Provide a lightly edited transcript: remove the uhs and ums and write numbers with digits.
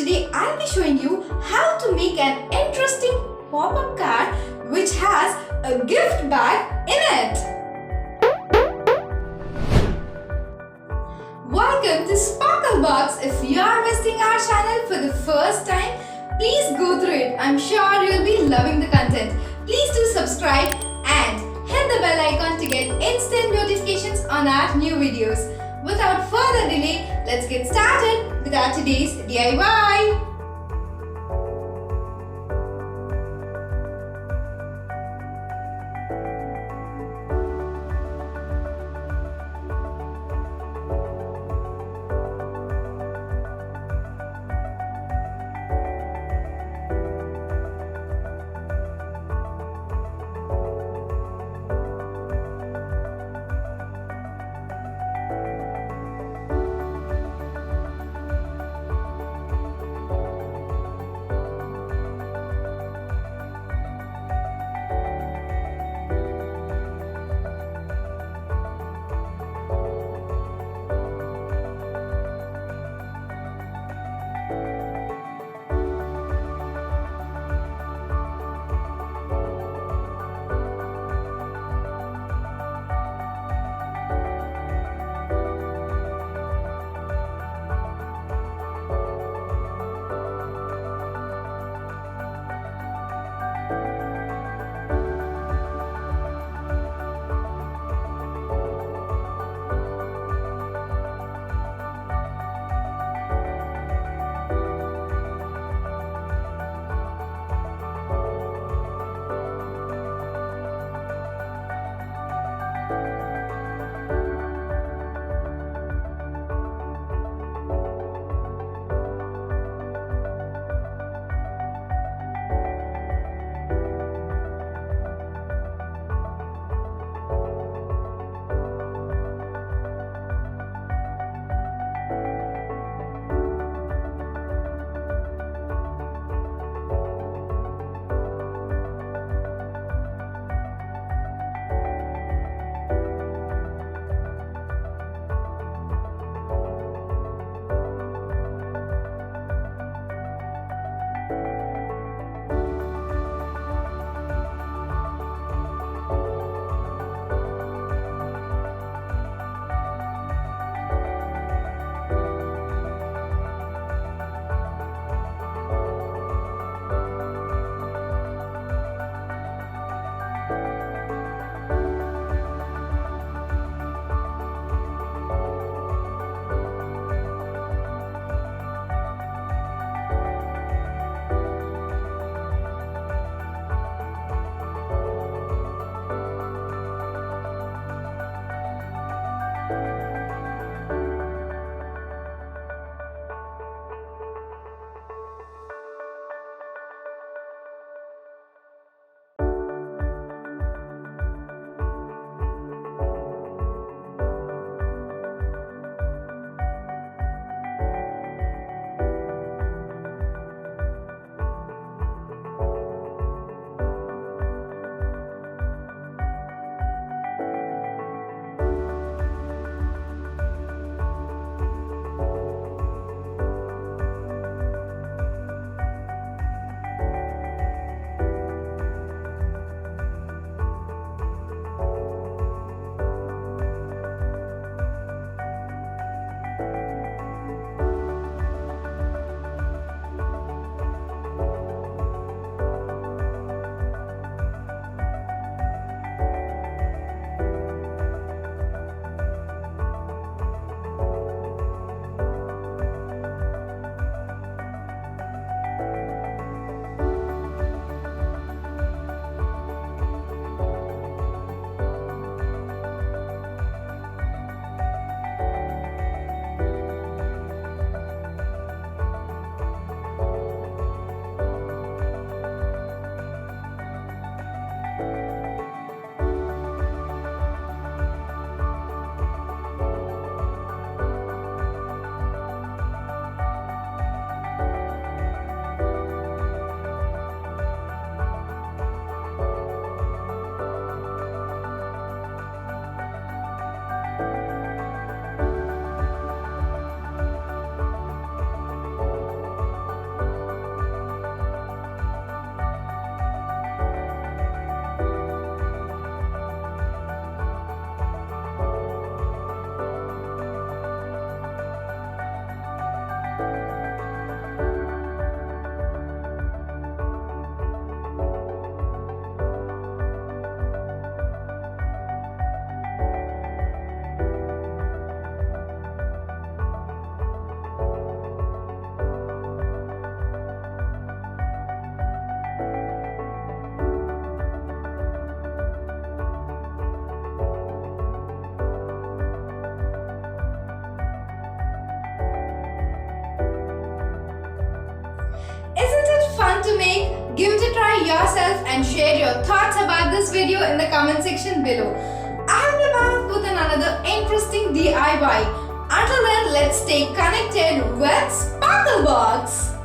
today I'll be showing you how to make an interesting pop-up card which has a gift bag in it. Welcome to Sparklebox. If you are visiting our channel for the first time, please go through it. I'm sure you'll be loving the content. Please do subscribe and hit the bell icon to get instant notifications on our new videos. Without further delay, let's get started with our today's DIY. Give it a try yourself and share your thoughts about this video in the comment section below. I'll be back with another interesting DIY. Until then, let's stay connected with Sparklebox.